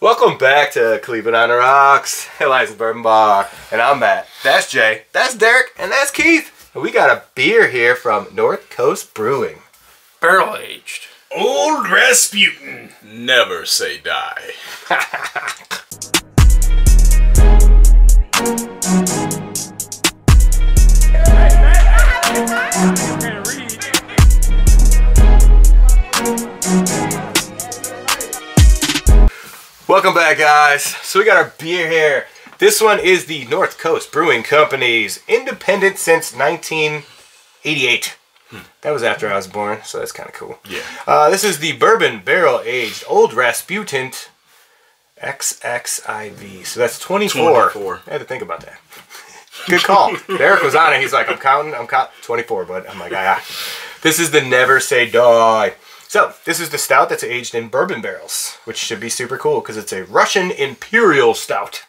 Welcome back to Cleveland on the Rocks, Elias Bourbon Bar, and I'm Matt. That's Jay, that's Derek, and that's Keith. And we got a beer here from North Coast Brewing. Barrel aged. Old Rasputin. Never say die. Welcome back, guys. So we got our beer here. This one is the North Coast Brewing Company's, independent since 1988. That was after I was born, so that's kind of cool. Yeah. This is the Bourbon Barrel Aged Old Rasputin XXIV. So that's 24. 24. I had to think about that. Good call. Derek was on it. He's like, I'm counting 24, but I'm like, This is the Never Say Die. So, this is the stout that's aged in bourbon barrels, which should be super cool because it's a Russian Imperial Stout.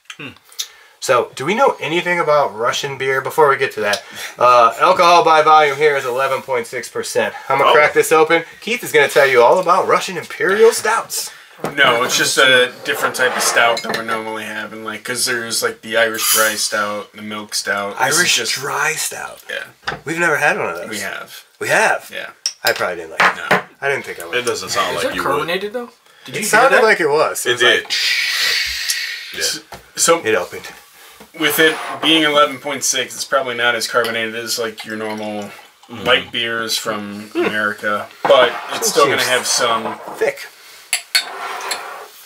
So, do we know anything about Russian beer? Before we get to that, alcohol by volume here is 11.6%. I'm going to crack this open. Keith is going to tell you all about Russian Imperial Stouts. No, it's just a different type of stout that we're normally having, like, because there's like the Irish dry stout, the milk stout. Irish dry stout. Yeah. We've never had one of those. We have. We have? Yeah. I probably didn't like it. No. I didn't think I would. It doesn't sound like you would. Carbonated though? Did you It sounded like it was. It did. Like, Yeah. So it opened. with it being 11.6, it's probably not as carbonated as like your normal light beers from America, but it's still going to have some Thick.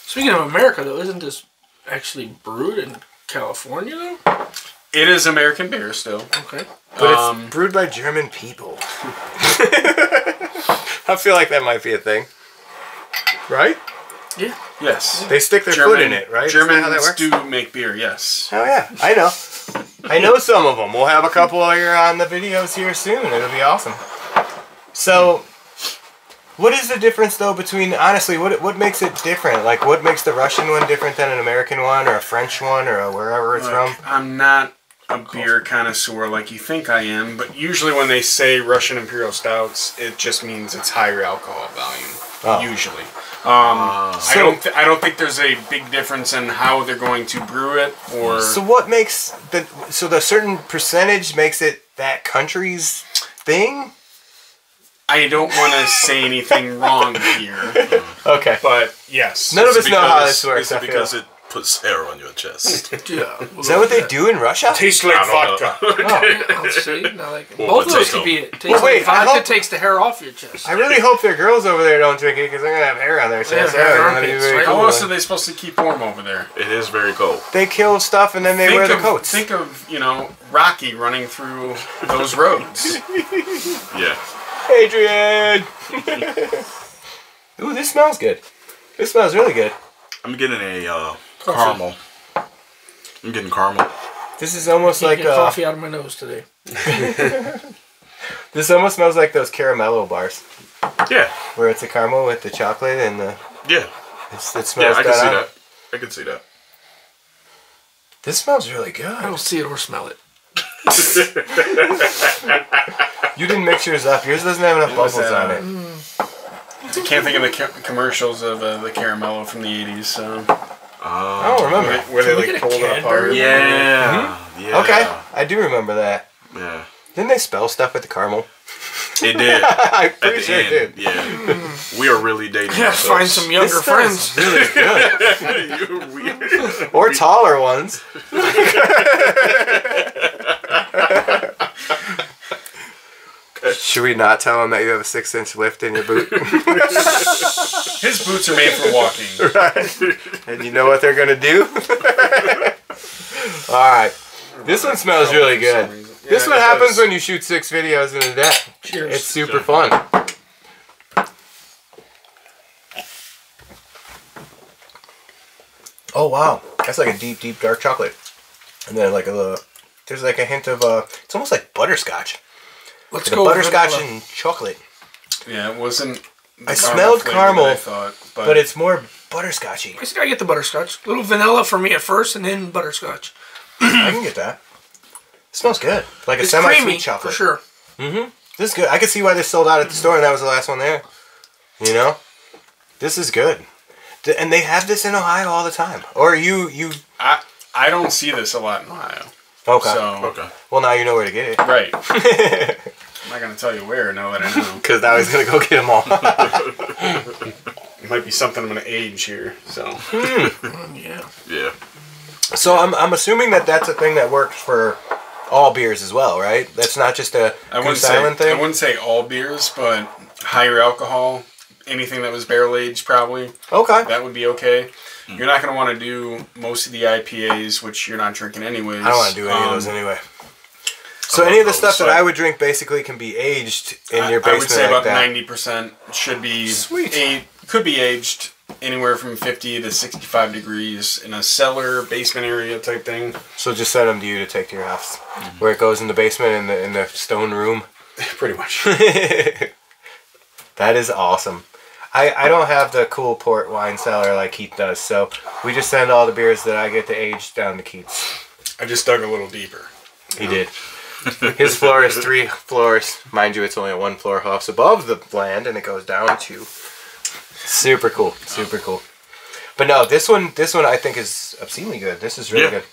Speaking of America, though, isn't this actually brewed in California, though? It is American beer still. Okay. But it's brewed by German people. I feel like that might be a thing. Right? Yeah. Yes. They stick their foot in it, right? Isn't that how that Germans works? do make beer, yes. Oh yeah, I know. I know some of them. We'll have a couple here on the videos here soon. It'll be awesome. So, what is the difference though between, honestly, what makes it different? Like, what makes the Russian one different than an American one or a French one or a wherever it's from? I'm not a beer connoisseur like you think I am, but usually when they say Russian Imperial Stouts, it just means it's higher alcohol volume. Oh. Usually. I don't think there's a big difference in how they're going to brew it, or So what makes the certain percentage makes it that country's thing? I don't want to say anything wrong here, Okay. but yes. None of us know how this works. Is it because it puts hair on your chest? Yeah. Is that what they do in Russia? Tastes like vodka. Oh, see? Now, like, Or both of those potato. could be it. Tastes Well, wait, like I vodka hope- takes the hair off your chest. I really hope their girls over there don't drink it because they're going to have hair on their chest. Yeah, hair That'd be armpits, very right? How cool. else are they supposed to keep warm over there? It is very cold. They kill stuff and then they wear the coats. Think of, Rocky running through those roads. Yeah. Adrian! Ooh, this smells good. This smells really good. I'm getting a caramel. I'm getting caramel. This is almost Like like coffee out of my nose today. this almost smells like those caramello bars Yeah. where it's a caramel with the chocolate and the Yeah. it smells Yeah, I can see out. that. I can see that. This smells really I good. don't see it or smell it. You didn't mix yours up. Yours doesn't have enough was bubbles that, on it. I can't think of the commercials of the Caramello from the 80s. So. I don't remember. Where Can we they get a pulled it Cadbury? apart. Yeah. Yeah. Okay, I do remember that. Yeah. Didn't they spell stuff with the caramel? It did. I'm At pretty the sure it end. did. Yeah. We are really dating Yeah, ourselves. find some younger This friends. smells really good. You're weird. Or taller ones. Should we not tell them that you have a 6-inch lift in your boot? His boots are made for walking. Right. And you know what they're going to do? Alright. This one smells really good. This Yeah, what it happens does. when you shoot 6 videos in a day. Cheers. It's super fun. Oh wow. That's like a deep, deep dark chocolate. And then like there's like a hint of it's almost like butterscotch. Let's The go butterscotch vanilla. and chocolate. Yeah, it wasn't. I smelled flavor caramel, that I thought, but it's more butterscotchy. I just gotta get the butterscotch. A little vanilla for me at first, and then butterscotch. I can get that. It smells good. Like a It's semi-sweet creamy, chocolate. for sure. This is good. I could see why this sold out at the store and that was the last one there. You know? This is good. And they have this in Ohio all the time. Or you... I don't see this a lot in Ohio. Okay. So, well, now you know where to get it. right. I'm not going to tell you where now that I know. Because now he's going to go get them all. It might be something I'm going to age here. So. Yeah. So I'm assuming that that's a thing that works for all beers as well, right? That's not just a Goose Island thing? I wouldn't say all beers, but higher alcohol, anything that was barrel aged probably. Okay. That would be okay. You're not going to want to do most of the IPAs, which you're not drinking anyways. I don't want to do any of those anyway. So any of the stuff that I would drink basically can be aged in your basement. I would say like about 90% should be sweet. Could be aged anywhere from 50 to 65 degrees in a cellar, basement area type thing. So just send them to you to take to your house, where it goes in the basement in the stone room. Pretty much. That is awesome. I don't have the cool port wine cellar like Keith does, so we just send all the beers that I get to age down to Keith's. I just dug a little deeper. He did. His floor is 3 floors. Mind you, it's only a 1 floor house above the land, and it goes down 2. Super cool. Super cool. But no, this one I think is obscenely good. This is really good.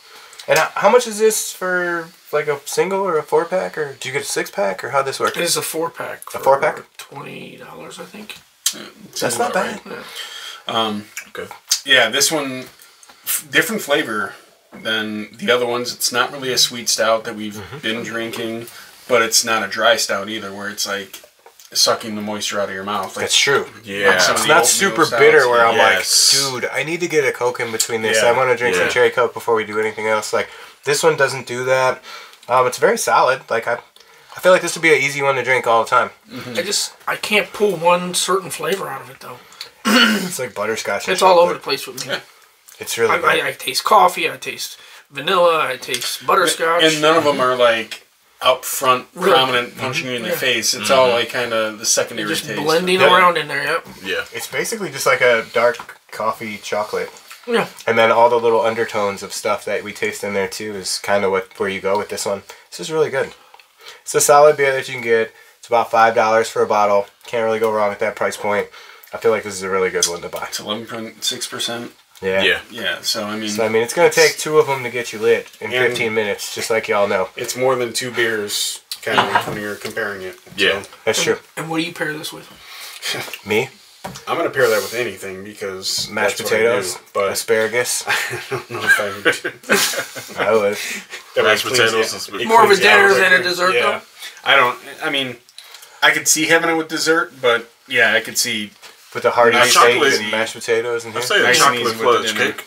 And how much is this for like a single or a 4-pack? Or do you get a 6-pack? Or how'd this work? It's a 4-pack. A 4-pack? $20, I think. That's not bad. Right? Good. Yeah, this one, different flavor than the other ones. It's not really a sweet stout that we've been drinking, but it's not a dry stout either, where it's like sucking the moisture out of your mouth. Like, that's true. Yeah. Like it's not super bitter where I'm like, dude, I need to get a Coke in between this. I want to drink some cherry Coke before we do anything else. Like, this one doesn't do that. It's very solid. Like, I feel like this would be an easy one to drink all the time. I can't pull one certain flavor out of it, though. It's like butterscotch. It's all over the place with me. Yeah. It's really good. I taste coffee, I taste vanilla, I taste butterscotch. And none of them are like up front, prominent, punching you in the face. It's all like kind of the secondary just taste. blending around in there, yep. Yeah. It's basically just like a dark coffee chocolate. Yeah. And then all the little undertones of stuff that we taste in there too is kind of where you go with this one. This is really good. It's a solid beer that you can get. It's about $5 for a bottle. Can't really go wrong at that price point. I feel like this is a really good one to buy. It's 11.6%. Yeah. Yeah. So I mean, it's going to take 2 of them to get you lit in 15 minutes, just like y'all know. It's more than 2 beers, kind of when you're comparing it. Yeah, so. That's true. And what do you pair this with? Me? I'm going to pair that with anything because mashed potatoes, but asparagus. I don't know if I would. Mashed potatoes. More of a dinner than a dessert, though. I mean, I could see having it with dessert, but yeah, I could see with the hearty nice steak and mashed potatoes and I'd say a chocolate fudge cake.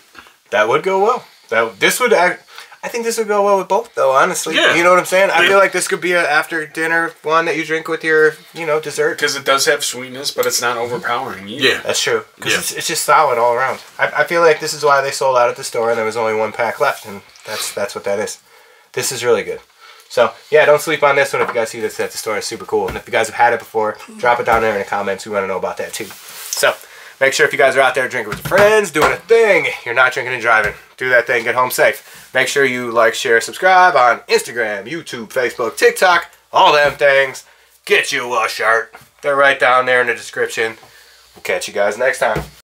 That would go well. I think this would go well with both, though. Honestly, yeah. You know what I'm saying? I feel like this could be an after dinner one that you drink with your, dessert. Because it does have sweetness, but it's not overpowering either. Yeah, that's true. Because it's just solid all around. I feel like this is why they sold out at the store and there was only 1 pack left, and that's what that is. This is really good. So yeah, don't sleep on this one. If you guys see this at the store, it's super cool. And if you guys have had it before, drop it down there in the comments. We want to know about that too. So make sure if you guys are out there drinking with your friends, doing a thing, you're not drinking and driving. Do that thing, get home safe. Make sure you like, share, subscribe on Instagram, YouTube, Facebook, TikTok, all them things. Get you a shirt. They're right down there in the description. We'll catch you guys next time.